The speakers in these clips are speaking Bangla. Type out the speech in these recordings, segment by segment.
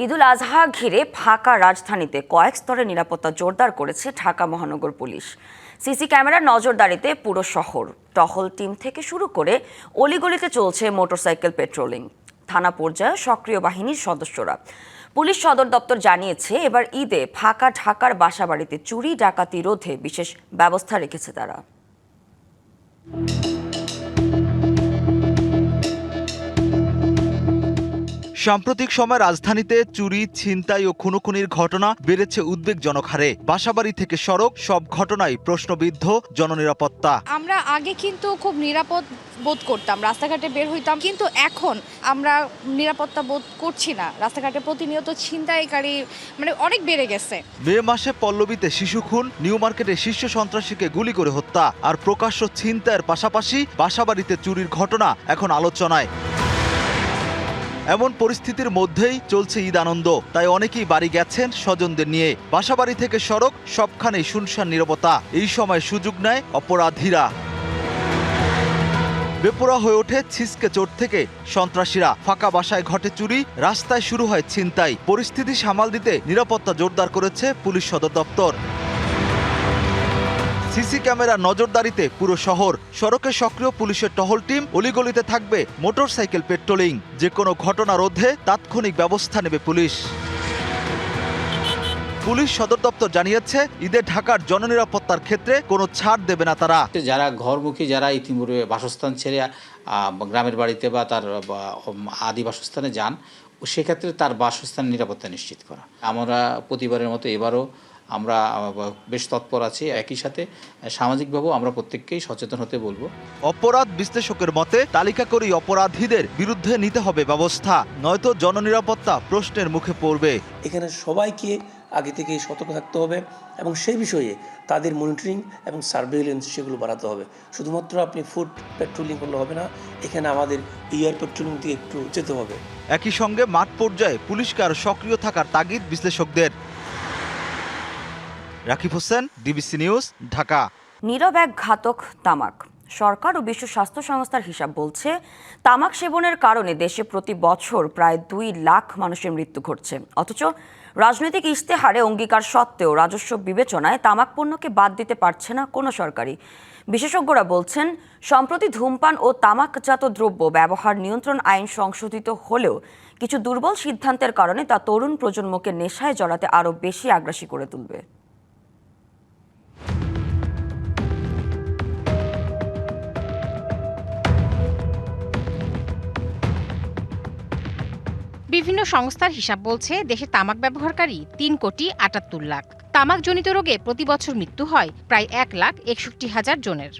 ঈদুল আজহা ঘিরে ফাঁকা রাজধানীতে কয়েক স্তরে নিরাপত্তা জোরদার করেছে ঢাকা মহানগর পুলিশ। সিসি ক্যামেরার নজরদারিতে পুরো শহর, টহল টিম থেকে শুরু করে অলিগলিতে চলছে মোটরসাইকেল পেট্রোলিং। থানা পর্যায়ে সক্রিয় বাহিনীর সদস্যরা। পুলিশ সদর দপ্তর জানিয়েছে, এবার ঈদে ফাঁকা ঢাকার বাসাবাড়িতে চুরি ডাকাতি রোধে বিশেষ ব্যবস্থা রেখেছে তারা। সাম্প্রতিক সময় রাজধানীতে চুরি, ছিনতাই ও খুনোখুনির ঘটনা বেড়েছে উদ্বেগজনক হারে। বাসাবাড়ি থেকে সড়ক, সব ঘটনায় প্রশ্নবিদ্ধ জননিরাপত্তা। আমরা আগে কিন্তু খুব নিরাপদ বোধ করতাম, রাস্তাঘাটে বের হইতাম, কিন্তু এখন আমরা নিরাপত্তা বোধ করছি না। রাস্তাঘাটে প্রতিনিয়ত ছিনতাইকারী অনেক বেড়ে গেছে। মে মাসে পল্লবীতে শিশু খুন, নিউ মার্কেটে শীর্ষ সন্ত্রাসীকে গুলি করে হত্যা আর প্রকাশ্য ছিনতাইয়ের পাশাপাশি বাসাবাড়িতে চুরির ঘটনা এখন আলোচনায়। এমন পরিস্থিতির মধ্যেই চলছে ঈদ আনন্দ, তাই অনেকেই বাড়ি গেছেন স্বজনদের নিয়ে। বাসাবাড়ি থেকে সড়ক, সবখানেই শুনশান নীরবতা। এই সময় সুযোগ নেয় অপরাধীরা। বেপরোয়া হয়ে ওঠে ছিচকে চোট থেকে সন্ত্রাসীরা। ফাঁকা বাসায় ঘটে চুরি, রাস্তায় শুরু হয় ছিনতাই। পরিস্থিতি সামাল দিতে নিরাপত্তা জোরদার করেছে পুলিশ সদর দপ্তর। সিসি ক্যামেরা নজরদারিতে পুরো শহর, সড়কে সক্রিয় পুলিশের টহল টিম, অলিগলিতে থাকবে মোটরসাইকেল পেট্রোলিং। যে কোনো ঘটনা রোধে তাৎক্ষণিক ব্যবস্থা নেবে পুলিশ। পুলিশ সদর দপ্তর জানিয়েছে, ঈদে ঢাকার জননিরাপত্তার ক্ষেত্রে কোনো ছাড় দেবে না তারা। যারা ঘরমুখী, যারা ইতিপূর্বে বাসস্থান ছেড়ে গ্রামের বাড়িতে বা তার আদি বাসস্থানে যান, সেক্ষেত্রে তার বাসস্থান নিরাপত্তা নিশ্চিত করা। আমরা প্রতিবারের মতো এবারও আমরা বেশ তৎপর আছি। একই সাথে সামাজিকভাবেও আমরা প্রত্যেককেই সচেতন হতে বলবো। অপরাধ বিশ্লেষকের মতে, তালিকা করেই অপরাধীদের বিরুদ্ধে নিতে হবে ব্যবস্থা, নয়তো জননিরাপত্তা প্রশ্নের মুখে পড়বে। এখানে সবাইকে আগে থেকেই সতর্ক থাকতে হবে এবং সেই বিষয়ে তাদের মনিটরিং এবং সার্ভেইলেন্স সেগুলো বাড়াতে হবে। শুধুমাত্র আপনি ফুট পেট্রোলিং করলে হবে না, এখানে আমাদের এয়ার পেট্রোলিং দিয়ে একটু যেতে হবে। একই সঙ্গে মাঠ পর্যায়ে পুলিশকে আরও সক্রিয় থাকার তাগিদ বিশ্লেষকদের। Rakib Hossain, DBC news, Dhaka. নীরব এক ঘাতক তামাক। সরকার ও বিশ্ব স্বাস্থ্য সংস্থার হিসাব বলছে, তামাক সেবনের কারণে দেশে প্রতি বছর প্রায় 2 লাখ মানুষের মৃত্যু ঘটছে। অথচ রাজনৈতিক ইশতেহারে অঙ্গীকার সত্ত্বেও রাজস্ব বিবেচনায় তামাক পণ্যকে বাদ দিতে পারছে না কোনো সরকারই। বিশেষজ্ঞরা বলছেন, সম্প্রতি ধূমপান ও তামাকজাত দ্রব্য ব্যবহার নিয়ন্ত্রণ আইন সংশোধিত হলেও কিছু দুর্বল সিদ্ধান্তের কারণে তা তরুণ প্রজন্মকে নেশায় জড়াতে আরও বেশি আগ্রাসী করে তুলবে। বিভিন্ন সংস্থার হিসাব বলছে, দেশে তামাক ব্যবহারকারী 3,78,00,000 লাখ। তামাকজনিত রোগে প্রতি বছর মৃত্যু হয় প্রায় 1,61,000 জনের।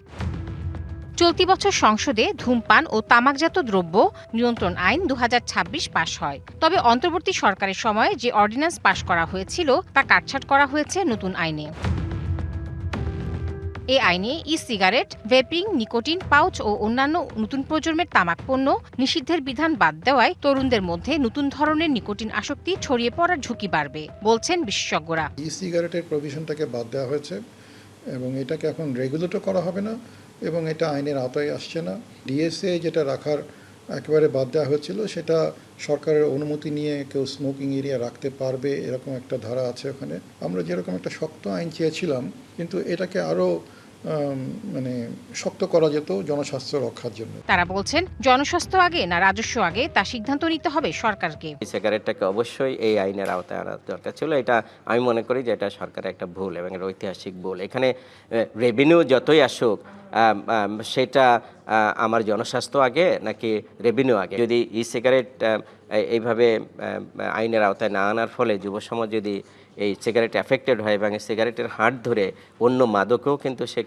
চলতি বছর সংসদে ধূমপান ও তামাকজাত দ্রব্য নিয়ন্ত্রণ আইন 2026 পাশ হয়। তবে অন্তর্বর্তী সরকারের সময় যে অর্ডিন্যান্স পাশ করা হয়েছিল তা কাটছাঁট করা হয়েছে নতুন আইনে। এই আইনে ই-সিগারেট, ভেপিং, নিকোটিন পাউচ ও অন্যান্য নতুন প্রজন্মের তামাক পণ্য নিষিদ্ধের বিধান বাদ দেওয়ায় তরুণদের মধ্যে নতুন ধরনের নিকোটিন আসক্তি ছড়িয়ে পড়ার ঝুঁকি বাড়বে বলছেন বিশেষজ্ঞরা। ই-সিগারেটের প্রভিশনটাকে বাদ দেওয়া হয়েছে এবং এটাকে এখন রেগুলেটও করা হবে না এবং এটা আইনের আওতায় আসছে না। ডিএসএ যেটা রাখার একেবারে বাদ দেওয়া হয়েছিল, সেটা সরকারের অনুমতি নিয়ে কেউ স্মোকিং এরিয়া রাখতে পারবে, এরকম একটা ধারা আছে ওখানে। আমরা যেরকম একটা শক্ত আইন চেয়েছিলাম, কিন্তু এটাকে আরও শক্ত করা যেত জনস্বাস্থ্য রক্ষার জন্য। তারা বলছেন, জনস্বাস্থ্য আগে না রাজস্ব আগে তা সিদ্ধান্ত নিতে হবে সরকারকে। সিগারেটটাকে অবশ্যই এই আইনের আওতায় আনা দরকার ছিল। এটা আমি মনে করি যে এটা সরকারের একটা ভুল এবং এটা ঐতিহাসিক ভুল। এখানে রেভিনিউ যতই আসুক, সেটা আমার জনস্বাস্থ্য আগে নাকি রেভিনিউ আগে? যদি ই সিগারেট এইভাবে আইনের আওতায় না আনার ফলে যুব সমাজ যদি এই সিগারেট এফেক্টেড হয় এবং সিগারেটের হাট ধরে অন্য মাদকেও কিন্তু সে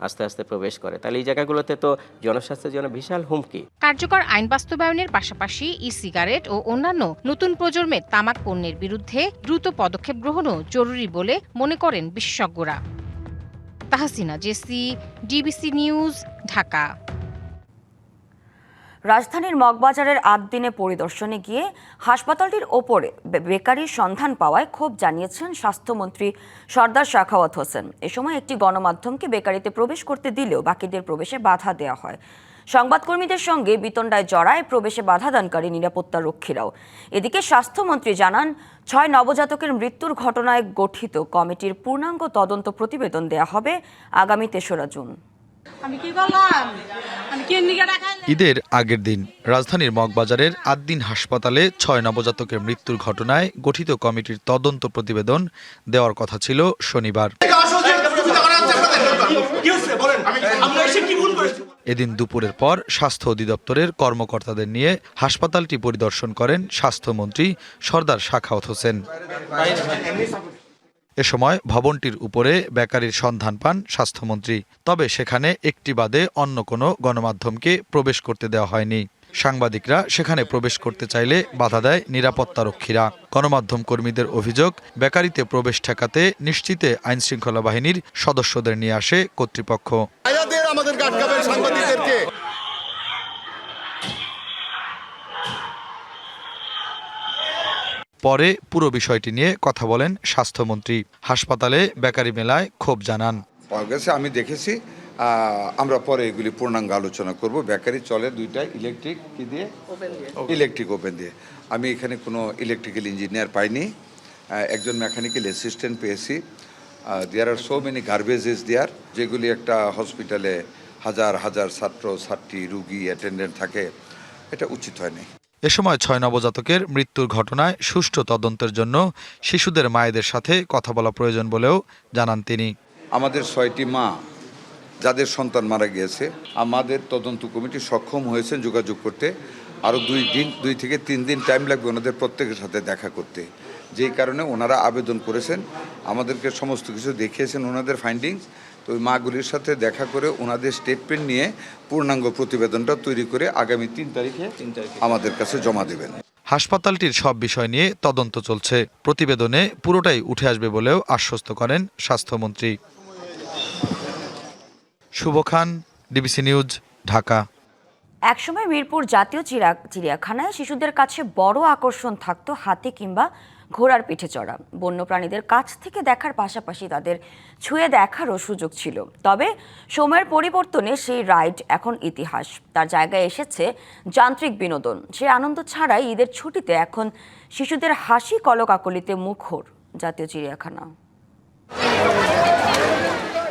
আস্তে আস্তে প্রবেশ করে, তাহলে এই জায়গাগুলোতে তো জনস্বাস্থ্যের জন্য বিশাল হুমকি। কার্যকর আইন বাস্তবায়নের পাশাপাশি ই সিগারেট ও অন্যান্য নতুন প্রজন্মের তামাক পণ্যের বিরুদ্ধে দ্রুত পদক্ষেপ গ্রহণও জরুরি বলে মনে করেন বিশেষজ্ঞরা। Tahsina Jesi, DBC news, Dhaka. রাজধানীর মগবাজারের 8 দিনে পরিদর্শনে গিয়ে হাসপাতালটির ওপরে বেকারির সন্ধান পাওয়ায় ক্ষোভ জানিয়েছেন স্বাস্থ্যমন্ত্রী সরদার সাখাওয়াত হোসেন। এ সময় একটি গণমাধ্যমকে বেকারিতে প্রবেশ করতে দিলেও বাকিদের প্রবেশে বাধা দেওয়া হয়। সংবাদকর্মীদের সঙ্গে বিতণ্ডায় জড়ায় প্রবেশে বাধাদানকারী নিরাপত্তা রক্ষীরাও। এদিকে স্বাস্থ্যমন্ত্রী জানান, 6 নবজাতকের মৃত্যুর ঘটনায় গঠিত কমিটির পূর্ণাঙ্গ তদন্ত প্রতিবেদন দেয়া হবে আগামী 3রা জুন। ঈদের আগের দিন রাজধানীর মগবাজারের আদ্দিন হাসপাতালে 6 নবজাতকের মৃত্যুর ঘটনায় গঠিত কমিটির তদন্ত প্রতিবেদন দেওয়ার কথা ছিল শনিবার। এদিন দুপুরের পর স্বাস্থ্য অধিদপ্তরের কর্মকর্তাদের নিয়ে হাসপাতালটি পরিদর্শন করেন স্বাস্থ্যমন্ত্রী সরদার সাখাওয়াত হোসেন। এ সময় ভবনটির উপরে বেকারির সন্ধান পান স্বাস্থ্যমন্ত্রী। তবে সেখানে একটি বাদে অন্য কোনো গণমাধ্যমকে প্রবেশ করতে দেওয়া হয়নি। সাংবাদিকরা সেখানে প্রবেশ করতে চাইলে বাধা দেয় নিরাপত্তারক্ষীরা। গণমাধ্যম কর্মীদের অভিযোগ, বেকারিতে প্রবেশ ঠেকাতে নিশ্চিতে আইনশৃঙ্খলা বাহিনীর সদস্যদের নিয়ে আসে কর্তৃপক্ষ। পরে পুরো বিষয়টি নিয়ে কথা বলেন স্বাস্থ্যমন্ত্রী। হাসপাতালে বেকারি মেলায় ক্ষোভ জানান। আমি দেখেছি, আমরা পরে এগুলি পূর্ণাঙ্গ আলোচনা করব। বেকারি চলে দুইটা ইলেকট্রিক কি দিয়ে, ইলেকট্রিক ওপেন দিয়ে। আমি এখানে কোনো ইলেকট্রিক্যাল ইঞ্জিনিয়ার পাইনি, একজন মেকানিক্যাল অ্যাসিস্ট্যান্ট পেয়েছি। দেয়ার আর সো মেনি গার্বেজেস দেয়ার, যেগুলি একটা হসপিটালে হাজার হাজার ছাত্র ছাত্রী রুগী অ্যাটেন্ডেন্ট থাকে, এটা উচিত হয়নি। এ সময় 6 নবজাতকের মৃত্যুর ঘটনায় সুষ্ঠু তদন্তের জন্য শিশুদের মায়েদের সাথে কথা বলা প্রয়োজন বলেও জানান তিনি। আমাদের 6টি মা যাদের সন্তান মারা গিয়েছে, আমাদের তদন্ত কমিটি সক্ষম হয়েছেন যোগাযোগ করতে। আরও 2 থেকে 3 দিন টাইম লাগবে ওনাদের প্রত্যেকের সাথে দেখা করতে, যেই কারণে ওনারা আবেদন করেছেন, আমাদেরকে সমস্ত কিছু দেখিয়েছেন ওনাদের ফাইন্ডিংস। তো ওই মাগুলির সাথে দেখা করে ওনাদের স্টেটমেন্ট নিয়ে পূর্ণাঙ্গ প্রতিবেদনটা তৈরি করে আগামী 3 তারিখে আমাদের কাছে জমা দেবেন। হাসপাতালটির সব বিষয় নিয়ে তদন্ত চলছে। প্রতিবেদনে পুরোটাই উঠে আসবে বলেও আশ্বস্ত করেন স্বাস্থ্যমন্ত্রী। শুভ খান, ডিবিসি নিউজ, ঢাকা। একসময় মিরপুর জাতীয় চিড়িয়াখানায় শিশুদের কাছে বড় আকর্ষণ থাকতো হাতি কিংবা ঘোড়ার পিঠে চড়া। বন্যপ্রাণীদের কাছ থেকে দেখার পাশাপাশি তাদের ছুঁয়ে দেখারও সুযোগ ছিল। তবে সময়ের পরিবর্তনে সেই রাইড এখন ইতিহাস। তার জায়গায় এসেছে যান্ত্রিক বিনোদন। সে আনন্দ ছাড়াই ঈদের ছুটিতে এখন শিশুদের হাসি কলকাকলিতে মুখর জাতীয় চিড়িয়াখানা।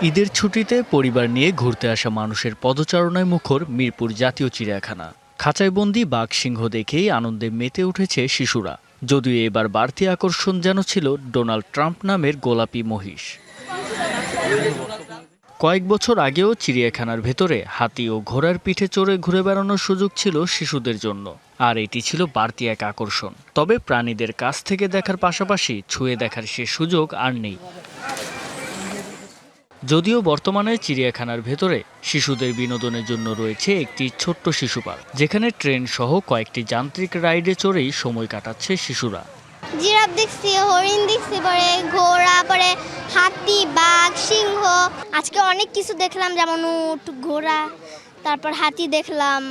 ঈদের ছুটিতে পরিবার নিয়ে ঘুরতে আসা মানুষের পদচারণায় মুখর মিরপুর জাতীয় চিড়িয়াখানা। খাঁচায় বন্দি বাঘ সিংহ দেখেই আনন্দে মেতে উঠেছে শিশুরা। যদিও এবার বাড়তি আকর্ষণ যেন ছিল ডোনাল্ড ট্রাম্প নামের গোলাপি মহিষ। কয়েক বছর আগেও চিড়িয়াখানার ভেতরে হাতি ও ঘোড়ার পিঠে চড়ে ঘুরে বেড়ানোর সুযোগ ছিল শিশুদের জন্য, আর এটি ছিল বাড়তি এক আকর্ষণ। তবে প্রাণীদের কাছ থেকে দেখার পাশাপাশি ছুঁয়ে দেখার সে সুযোগ আর নেই। যদিও বর্তমানে চিড়িয়াখানার ভেতরে শিশুদের বিনোদনের জন্য রয়েছে একটি ছোট্ট শিশু পার্ক, যেখানে ট্রেন সহ কয়েকটি যান্ত্রিক রাইডে চড়েই সময় কাটাচ্ছে শিশুরা। জিরাফ দেখছি, হরিণ দেখছি, পরে ঘোড়া, পরে হাতি, বাঘ, সিংহ। আজকে অনেক কিছু দেখলাম, যেমন উট, ঘোড়া, তারপর হাতি দেখলাম,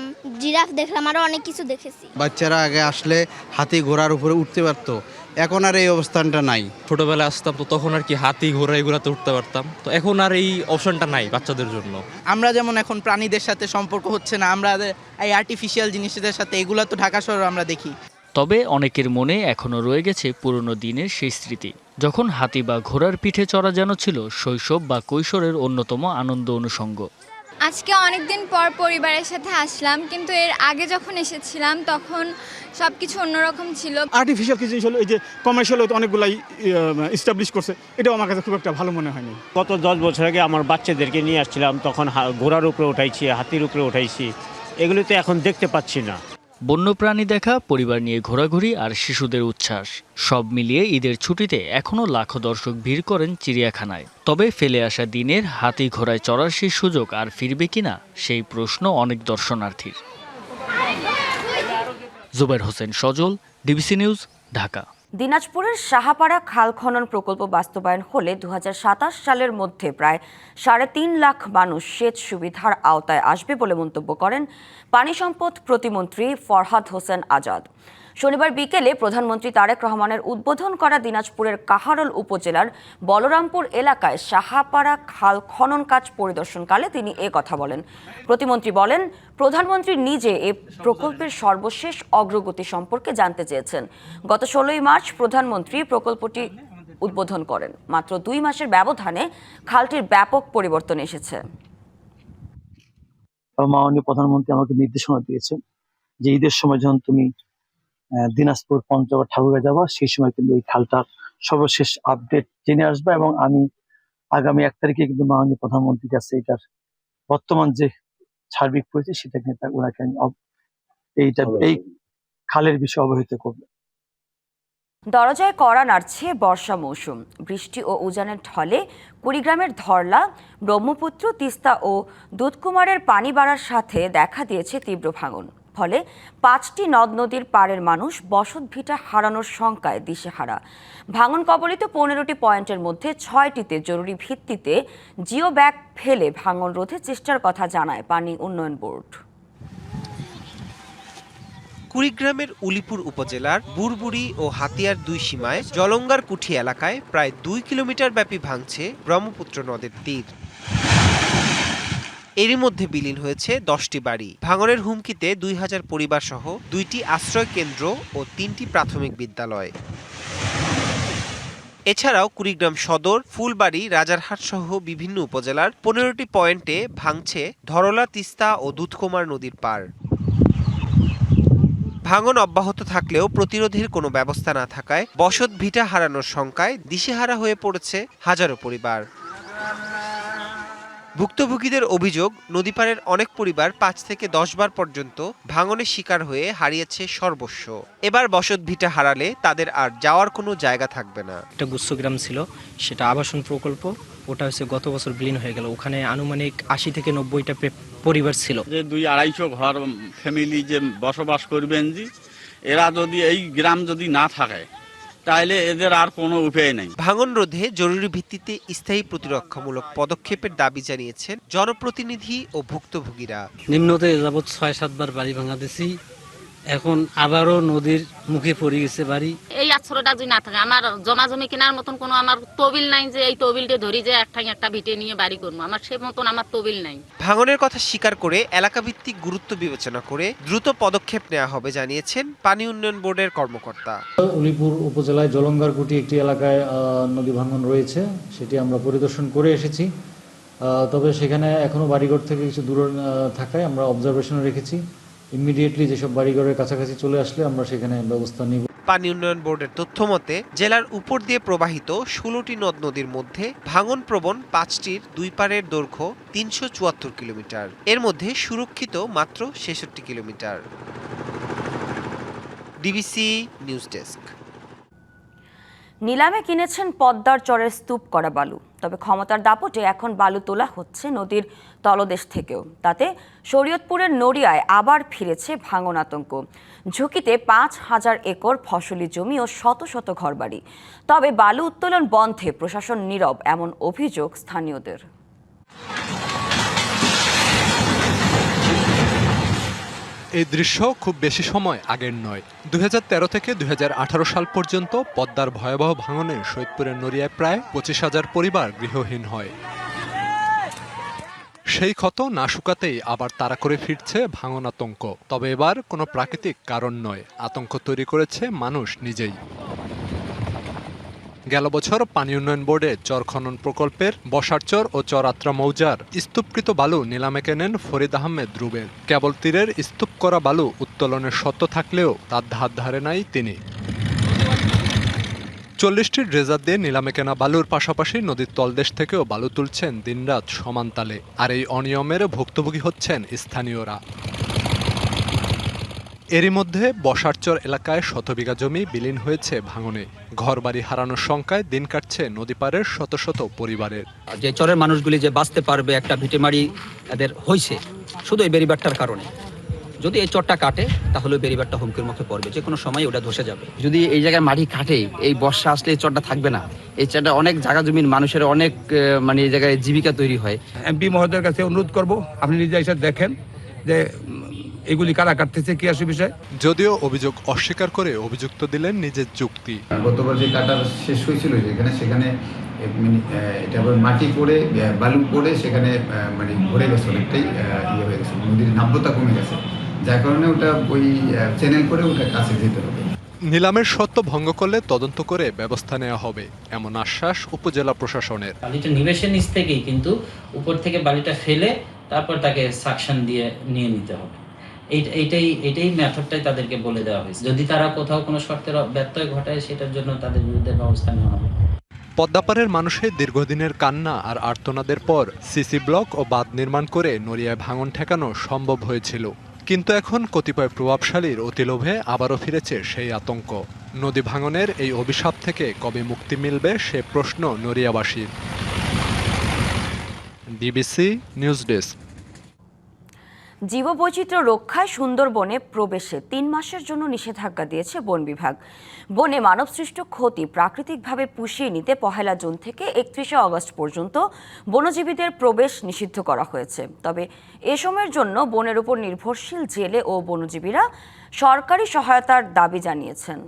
জিরাফ দেখলাম, আরো অনেক কিছু দেখেছি। বাচ্চারা আগে আসলে হাতি ঘোড়ার উপরে উঠতে পারতো, এখন আর এই অবস্থানটা নাই। ছোটবেলায় আসতাম তো তখন আর কি হাতি ঘোড়া এগুলাতে উঠতে পারতাম, তো এখন আর এই অপশনটা নাই বাচ্চাদের জন্য। আমরা যেমন এখন প্রাণীদের সাথে সম্পর্ক হচ্ছে না, আমরা এই আর্টিফিশিয়াল জিনিসদের সাথে, এগুলো তো ঢাকা শহরে আমরা দেখি। তবে অনেকের মনে এখনও রয়ে গেছে পুরনো দিনের সেই স্মৃতি, যখন হাতি বা ঘোড়ার পিঠে চড়া যেন ছিল শৈশব বা কৈশোরের অন্যতম আনন্দ অনুষঙ্গ। আজকে অনেকদিন পর পরিবারের সাথে আসলাম, কিন্তু এর আগে যখন এসেছিলাম তখন সবকিছু অন্যরকম ছিল। আর্টিফিশিয়াল কিছু জিনিস হলো, এই যে কমার্শিয়াল অনেকগুলাই এস্টাবলিশ করছে, এটাও আমার কাছে খুব একটা ভালো মনে হয়নি। গত 10 বছর আগে আমার বাচ্চাদেরকে নিয়ে আসছিলাম, তখন ঘোড়ার উপরে উঠাইছি, হাতির উপরে উঠাইছি, এগুলো তো এখন দেখতে পাচ্ছি না। বন্যপ্রাণী দেখা, পরিবার নিয়ে ঘোরাঘুরি আর শিশুদের উচ্ছ্বাস সব মিলিয়ে ঈদের ছুটিতে এখনও লাখো দর্শক ভিড় করেন চিড়িয়াখানায়। তবে ফেলে আসা দিনের হাতি ঘোড়ায় চড়ার সেই সুযোগ আর ফিরবে কিনা, সেই প্রশ্ন অনেক দর্শনার্থীর। জুবাইর হোসেন সজল, ডিবিসি নিউজ, ঢাকা। দিনাজপুরের সাহাপাড়া খাল খনন প্রকল্প বাস্তবায়ন হলে 2027 সালের মধ্যে প্রায় 3.5 লাখ মানুষ সেচ সুবিধার আওতায় আসবে বলে মন্তব্য করেন পানি সম্পদ প্রতিমন্ত্রী ফরহাদ হোসেন আজাদ। শনিবার বিকেলে প্রধানমন্ত্রী তারেক রহমানের উদ্বোধন করা দিনাজপুরের কাহারোল উপজেলার বলরামপুর এলাকায় সাহাপাড়া খাল খনন কাজ পরিদর্শনকালে তিনি কথা বলেন। প্রতিমন্ত্রী বলেন, প্রধানমন্ত্রী নিজে এ প্রকল্পের সর্বশেষ অগ্রগতি সম্পর্কে জানতে চেয়েছেন। গত 16 মার্চ প্রধানমন্ত্রী প্রকল্পটি উদ্বোধন করেন। মাত্র 2 মাসের ব্যবধানে খালটির ব্যাপক পরিবর্তন এসেছে। মাননীয় প্রধানমন্ত্রী আমাকে নির্দেশনা দিয়েছেন যে ঈদের সময় যখন তুমি দিনাজপুর পঞ্চগড় ঠাকুরগাঁ যাবা, সেই সময় কিন্তু এই খালটার সর্বশেষ আপডেট জেনে আসবে এবং আমি আগামী 1 তারিখে কিন্তু মাননীয় প্রধানমন্ত্রীর কাছে এটার বর্তমান যে সার্বিক পরিস্থিতি সেটা কিন্তু ওনাকে এই খালের বিষয়ে অবহিত করবে। দরজায় কড়া নাড়ছে বর্ষা মৌসুম। বৃষ্টি ও উজানের ঢলে কুড়িগ্রামের ধরলা, ব্রহ্মপুত্র, তিস্তা ও দুধকুমারের পানি বাড়ার সাথে দেখা দিয়েছে তীব্র ভাঙন। ফলে 5টি নদ নদীর পাড়ের মানুষ বসতভিটা হারানোর শঙ্কায় দিশেহারা। ভাঙন কবলিত 15টি পয়েন্টের মধ্যে 6টিতে জরুরি ভিত্তিতে জিও ব্যাগ ফেলে ভাঙন রোধে চেষ্টার কথা জানায় পানি উন্নয়ন বোর্ড। কুড়িগ্রামের উলিপুর উপজেলার বুড়বুড়ি ও হাতিয়ার 2 সীমায় জলঙ্গার কুঠি এলাকায় প্রায় 2 কিলোমিটার ব্যাপী ভাঙছে ব্রহ্মপুত্র নদের তীর। এরই মধ্যে বিলীন হয়েছে 10টি বাড়ি। ভাঙনের হুমকিতে 2000 পরিবার সহ 2টি আশ্রয় কেন্দ্র ও 3টি প্রাথমিক বিদ্যালয়। এছাড়াও কুড়িগ্রাম সদর, ফুলবাড়ি, রাজারহাট সহ বিভিন্ন উপজেলার 15টি পয়েন্টে ভাঙছে ধরলা, তিস্তা ও দুধকুমার নদীর পাড়। ভাঙন অব্যাহত থাকলেও প্রতিরোধের কোনো ব্যবস্থা না থাকায় বসত ভিটা হারানোর শঙ্কায় দিশেহারা হয়ে পড়েছে হাজারো পরিবার। ভুক্তভোগীদের অভিযোগ, নদীপাড়ের অনেক পরিবার 5 থেকে 10 বার পর্যন্ত ভাঙনের শিকার হয়ে হারিয়েছে সর্বস্ব। এবার বসত ভিটা হারালে তাদের আর যাওয়ার কোনো জায়গা থাকবে না। একটা গুচ্ছগ্রাম ছিল, সেটা আবাসন প্রকল্প, ওটা হচ্ছে গত বছর বিলীন হয়ে গেল। ওখানে আনুমানিক 80 থেকে 90টা পরিবার ছিল। যে 200-250 ঘর ফ্যামিলি যে বসবাস করবেন, যে এরা যদি এই গ্রাম যদি না থাকে তাহলে এদের আর কোনো উপায় নেই। ভাঙন রোধে জরুরি ভিত্তিতে স্থায়ী প্রতিরক্ষামূলক পদক্ষেপের দাবি জানিয়েছেন জনপ্রতিনিধি ও ভুক্তভোগীরা। নিম্নতে যাবৎ 6-7 বার বাড়ি ভাঙা দিছি, এখন আবারও নদীর মুখে পড়ে গেছে বাড়ি। এই আশ্রয়টা যদি না থাকে, আমার জমা জমি কেনার মতন কোনো আমার তবিল নাই যে এই তবিলটা ধরি যে একটা ভিটে নিয়ে বাড়ি করবো, আমার সে মতন আমার তবিল নাই। ভাঙনের কথা স্বীকার করে এলাকাভিত্তিক গুরুত্ব বিবেচনা করে দ্রুত পদক্ষেপ নেওয়া হবে জানিয়েছেন পানি উন্নয়ন বোর্ডের কর্মকর্তা। উলিপুর উপজেলায় জলঙ্গারকুটি একটি এলাকায় নদী ভাঙন রয়েছে, সেটি আমরা পরিদর্শন করে এসেছি। তবে সেখানে এখনো বাড়িঘর থেকে কিছু দূরে থাকায় আমরা অবজারভেশনে রেখেছি। ইমিডিয়েটলি যেসব বাড়িঘরের কাছাকাছি চলে আসলে আমরা সেখানে ব্যবস্থা নিব। পানি উন্নয়ন বোর্ডের তথ্য মতে জেলার উপর দিয়ে প্রবাহিত 16টি নদ নদীর মধ্যে ভাঙন প্রবণ 5টির 2 পাড়ের দৈর্ঘ্য 374 কিলোমিটার। এর মধ্যে সুরক্ষিত মাত্র 66 কিলোমিটার। DBC news desk. নিলামে কিনেছেন পদ্মার চরের স্তূপ করা বালু। তবে ক্ষমতার দাপটে এখন বালু তোলা হচ্ছে নদীর তলদেশ থেকেও। তাতে শরীয়তপুরের নড়িয়ায় আবার ফিরেছে ভাঙন আতঙ্ক। ঝুঁকিতে 5000 একর ফসলি জমি ও শত শত ঘরবাড়ি। তবে বালু উত্তোলন বন্ধে প্রশাসন নীরব, এমন অভিযোগ স্থানীয়দের। এই দৃশ্য খুব বেশি সময় আগের নয়। 2013 থেকে 2018 সাল পর্যন্ত পদ্মার ভয়াবহ ভাঙনে সৈয়দপুরের নড়িয়ায় প্রায় 25,000 পরিবার গৃহহীন হয়। সেই ক্ষত না শুকাতেই আবার তাড়া করে ফিরছে ভাঙন আতঙ্ক। তবে এবার কোনো প্রাকৃতিক কারণ নয়, আতঙ্ক তৈরি করেছে মানুষ নিজেই। গেল বছর পানি উন্নয়ন বোর্ডে চর খনন প্রকল্পের বসারচর ও চরাত্রা মৌজার স্তূপকৃত বালু নিলামে কেনেন ফরিদ আহমেদ রুবেল। কেবল তীরের স্তূপ করা বালু উত্তোলনের সত্ত্ব থাকলেও তার ধার ধারে নাই তিনি। 40টি ড্রেজার দিয়ে নিলামে কেনা বালুর পাশাপাশি নদীর তলদেশ থেকেও বালু তুলছেন দিনরাত সমান তালে। আর এই অনিয়মের ভুক্তভোগী হচ্ছেন স্থানীয়রা। এরই মধ্যে বসারচর এলাকায় শতবিঘা জমি বিলীন হয়েছে ভাঙনে। ঘরবাড়ি হারানোর শঙ্কায় দিন কাটছে নদীপাড়ের শত শত পরিবারের। যে চরের মানুষগুলি যে বাঁচতে পারবে একটা ভিটেমারি এদের হয়েছে শুধু এই বেড়িবাঁধটার কারণে। যদি এই চরটা কাটে তাহলে বেড়িবাঁধটা হুমকির মুখে পড়বে, যে কোনো সময় ওটা ধসে যাবে। যদি এই জায়গায় মাটি কাটে, এই বর্ষা আসলে এই চরটা থাকবে না। এই চরটা অনেক জায়গা জমির মানুষের অনেক এই জায়গায় জীবিকা তৈরি হয়। এমপি মহোদয়ের কাছে অনুরোধ করব, আপনি নিজে এসে দেখেন যে এগুলি কারা কাটতেছে কি আসে বিষয়। যদিও অভিযোগ অস্বীকার করে অভিযুক্ত দিলেন নিজের যুক্তি। গতবার যে কাটা শেষ হয়েছিল সেখানে এটা মাটি পড়ে বালু পড়ে সেখানে মানে ভরে গেছে, অনেকটাই ইয়ে হয়ে গেছে, নদীর নাব্যতা কমে গেছে, যার কারণে ওটা ওই চ্যানেল করে ওটা কাছে যেতে হবে। নিলামের শর্ত ভঙ্গ করলে তদন্ত করে ব্যবস্থা নেওয়া হবে এমন আশ্বাস উপজেলা প্রশাসনের। বালিটা নিবেশের নিচ থেকেই কিন্তু উপর থেকে বালিটা ফেলে তারপর তাকে সাকশন দিয়ে নিয়ে নিতে হবে। এইটাই মেথডটাই তাদেরকে বলে দেওয়া হয়েছে। যদি তারা কোথাও কোনো শর্তের ব্যত্যয় ঘটায় সেটার জন্য তাদের বিরুদ্ধে ব্যবস্থা নেওয়া হবে। পদ্মাপাড়ের মানুষের দীর্ঘদিনের কান্না আর আর্তনাদের পর সিসি ব্লক ও বাঁধ নির্মাণ করে নড়িয়ায় ভাঙন ঠেকানো সম্ভব হয়েছিল, কিন্তু এখন কতিপয় প্রভাবশালীর অতিলোভে আবারও ফিরেছে সেই আতঙ্ক। নদী ভাঙনের এই অভিশাপ থেকে কবে মুক্তি মিলবে সে প্রশ্ন নড়িয়াবাসীর। DBC news desk. জীববৈচিত্র্য রক্ষায় সুন্দরবনে প্রবেশে 3 মাসের জন্য নিষেধাজ্ঞা দিয়েছে বন বিভাগ। বনে মানবসৃষ্ট ক্ষতি প্রাকৃতিকভাবে পুষিয়ে নিতে 1 জুন থেকে 31 আগস্ট পর্যন্ত বনজীবীদের প্রবেশ নিষিদ্ধ করা হয়েছে। তবে এ সময়ের জন্য বনের উপর নির্ভরশীল জেলে ও বনজীবীরা সরকারি সহায়তার দাবি জানিয়েছেন।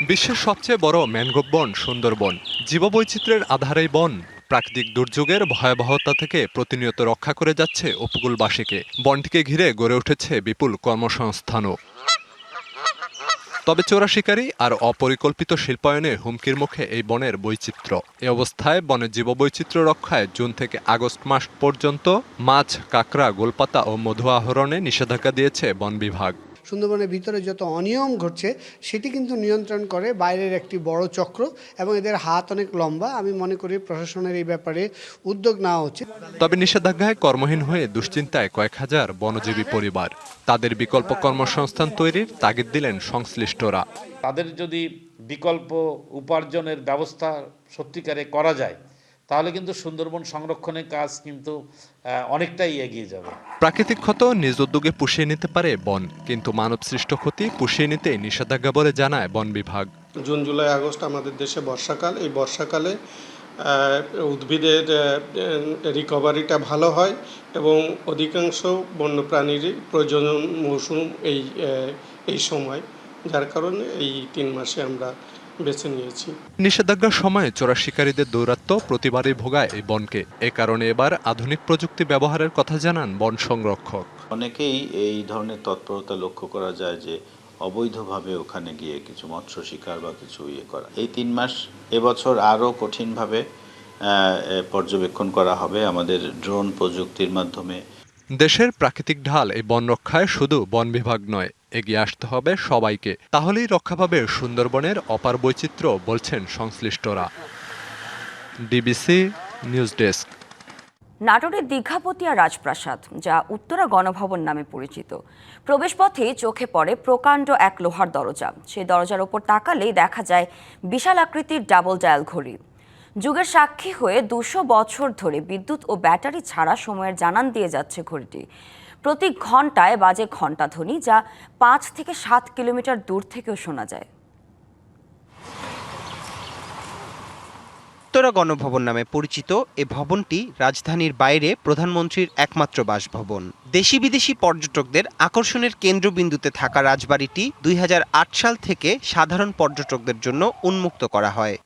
বিশ্বের সবচেয়ে বড় ম্যানগ্রোভ বন সুন্দরবন, জীববৈচিত্র্যের আধার এই বন প্রাকৃতিক দুর্যোগের ভয়াবহতা থেকে প্রতিনিয়ত রক্ষা করে যাচ্ছে উপকূলবাসীকে। বনটিকে ঘিরে গড়ে উঠেছে বিপুল কর্মসংস্থানও। তবে চোরা শিকারী আর অপরিকল্পিত শিল্পায়নে হুমকির মুখে এই বনের বৈচিত্র্য। এ অবস্থায় বনের জীববৈচিত্র্য রক্ষায় জুন থেকে আগস্ট মাস পর্যন্ত মাছ, কাঁকড়া, গোলপাতা ও মধু আহরণে নিষেধাজ্ঞা দিয়েছে বন বিভাগ। সুন্দরবনের ভিতরে যত অনিয়ম ঘটছে সেটি কিন্তু নিয়ন্ত্রণ করে বাইরের একটি বড় চক্র এবং এদের হাত অনেক লম্বা। আমি মনে করি প্রশাসনের এই ব্যাপারে উদ্যোগ নেওয়া উচিত। তবে নিষেধাজ্ঞায় কর্মহীন হয়ে দুশ্চিন্তায় কয়েক হাজার বনজীবী পরিবার। তাদের বিকল্প কর্মসংস্থান তৈরির তাগিদ দিলেন সংশ্লিষ্টরা। তাদের যদি বিকল্প উপার্জনের ব্যবস্থা সত্যিকারে করা যায় তাহলে কিন্তু সুন্দরবন সংরক্ষণের কাজ কিন্তু অনেকটাই এগিয়ে যাবে। প্রাকৃতিক ক্ষত নিজ উদ্যোগে পুষিয়ে নিতে পারে বন, কিন্তু মানবসৃষ্ট ক্ষতি পুষিয়ে নিতে নিষেধাজ্ঞা বলে জানায় বন বিভাগ। জুন, জুলাই, আগস্ট আমাদের দেশে বর্ষাকাল। এই বর্ষাকালে উদ্ভিদের রিকভারিটা ভালো হয় এবং অধিকাংশ বন্যপ্রাণীর প্রজনন মৌসুম এই সময়, যার কারণে এই 3 মাসে আমরা বেছে নিয়েছি। নিষেধাজ্ঞার সময় চোরা শিকারীদের দৌরাত্ম্য প্রতিবারই ভোগায় এই বনকে। এ কারণে এবার আধুনিক প্রযুক্তি ব্যবহারের কথা জানান বন সংরক্ষক। অনেকেই এই ধরনের তৎপরতা লক্ষ্য করা যায় যে অবৈধভাবে ওখানে গিয়ে কিছু মৎস্য শিকার বা কিছু করা। এই 3 মাস এবছর আরও কঠিনভাবে পর্যবেক্ষণ করা হবে আমাদের ড্রোন প্রযুক্তির মাধ্যমে। দেশের প্রাকৃতিক ঢাল এই বন রক্ষায় শুধু বন বিভাগ নয়, এগিয়ে আসতে হবে সবাইকে, তাহলেই রক্ষা পাবে সুন্দরবনের অপার বৈচিত্র্য, বলছেন সংশ্লিষ্টরা। DBC news desk. নাটোরের দীঘাপতিয়া রাজপ্রাসাদ, যা উত্তরা গণভবন নামে পরিচিত, প্রবেশপথে চোখে পড়ে প্রকাণ্ড এক লোহার দরজা। সেই দরজার ওপর তাকালেই দেখা যায় বিশাল আকৃতির ডাবল ডায়াল ঘড়ি। যুগের সাক্ষী হয়ে 200 বছর ধরে বিদ্যুৎ ও ব্যাটারি ছাড়া সময়ের জানান দিয়ে যাচ্ছে ঘড়িটি। প্রতি ঘন্টায় বাজে ঘণ্টাধ্বনি, যা 5 থেকে 7 কিলোমিটার দূর থেকেও শোনা যায়। উত্তরা গণভবন নামে পরিচিত এ ভবনটি রাজধানীর বাইরে প্রধানমন্ত্রীর একমাত্র বাসভবন। দেশি বিদেশি পর্যটকদের আকর্ষণের কেন্দ্রবিন্দুতে থাকা রাজবাড়িটি 2008 সাল থেকে সাধারণ পর্যটকদের জন্য উন্মুক্ত করা হয়।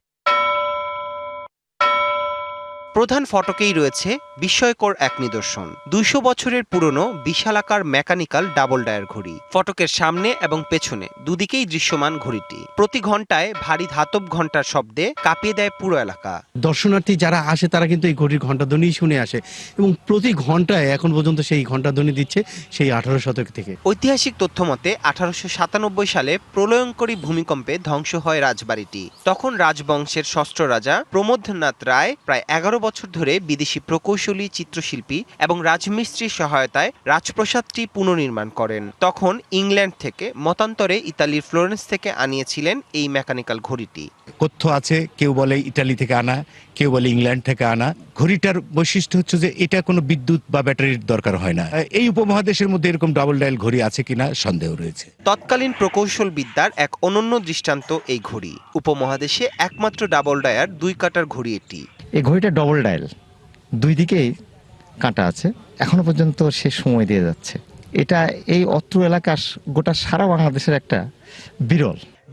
প্রধান ফটকেই রয়েছে বিস্ময়কর এক নিদর্শন, 200 বছরের পুরনো বিশালাকার মেকানিক্যাল ডাবল ডায়াল ঘড়ি। ফটকের সামনে এবং পেছনে দুদিকেই দৃশ্যমান ঘড়িটি প্রতি ঘন্টায় ভারী ধাতব ঘন্টার শব্দে কাঁপিয়ে দেয় পুরো এলাকা। দর্শনার্থী যারা আসে তারা কিন্তু এই ঘড়ির ঘণ্টাধ্বনি শুনে আসে এবং প্রতি ঘন্টায় এখন পর্যন্ত সেই ঘণ্টাধ্বনি দিচ্ছে সেই 18 শতক থেকে। ঐতিহাসিক তথ্য মতে 1897 সালে প্রলয়ঙ্করী ভূমিকম্পে ধ্বংস হয় রাজবাড়িটি। তখন রাজবংশের ষষ্ঠ রাজা প্রমোদনাথ রায় প্রায় 11 বছর ধরে বিদেশি প্রকৌশলী, চিত্রশিল্পী এবং রাজমিস্ত্রির সহায়তায় রাজপ্রাসাদটি পুনর্নির্মাণ করেন। তখন ইংল্যান্ড থেকে মতান্তরে ইতালির ফ্লোরেন্স থেকে আনিয়েছিলেন এই মেকানিক্যাল ঘড়িটি। তথ্য আছে, কেউ বলে ইতালি থেকে আনা, কেউ বলে ইংল্যান্ড থেকে আনা। ঘড়িটার বৈশিষ্ট্য হচ্ছে যে এটা কোনো বিদ্যুৎ বা ব্যাটারির দরকার হয় না। এই উপমহাদেশের মধ্যে এরকম ডাবল ডায়াল ঘড়ি আছে কিনা সন্দেহ রয়েছে। তৎকালীন প্রকৌশল বিদ্যার এক অনন্য দৃষ্টান্ত এই ঘড়ি। উপমহাদেশে একমাত্র ডাবল ডায়াল 2 কাঁটার ঘড়ি এটি। এই ঘড়িটা ডবল ডায়াল, 2 দিকেই কাঁটা আছে এখনো পর্যন্ত সে সময় দিয়ে যাচ্ছে। এটা এই অত্র এলাকা গোটা সারা বাংলাদেশের একটা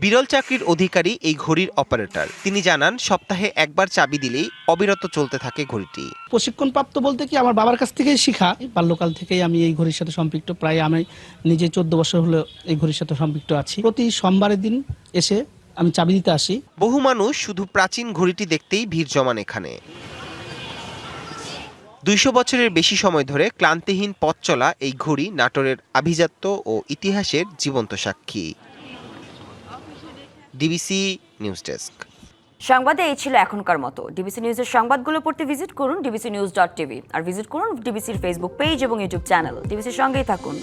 বিরল চাকরির অধিকারী এই ঘড়ির অপারেটর। তিনি জানান সপ্তাহে একবার চাবি দিলেই অবিরত চলতে থাকে ঘড়িটি। প্রশিক্ষণপ্রাপ্ত বলতে কি আমার বাবার কাছ থেকেই শেখা। বাল্যকাল থেকেই আমি এই ঘড়ির সাথে সম্পৃক্ত, প্রায় আমি নিজে 14 বছর হলো এই ঘড়ির সাথে সম্পৃক্ত আছি। প্রতি সোমবারের দিন এসে আমি চাবি দিতে আসি। বহু মানুষ শুধু প্রাচীন ঘড়িটি দেখতেই ভিড় জমান এখানে। 200 বছরের বেশি সময় ধরে ক্লান্তিহীন পথ চলা এই ঘড়ি নাটোরের আভিজাত্য ও ইতিহাসের জীবন্ত সাক্ষী। DBC news desk. সংবাদে এই ছিল এখনকার মতো। ডিবিসি নিউজের সংবাদগুলো পড়তে ভিজিট করুন dbcnews.tv আর ভিজিট করুন ডিবিসির ফেসবুক পেজ এবং ইউটিউব চ্যানেল। ডিবিসির সঙ্গেই থাকুন।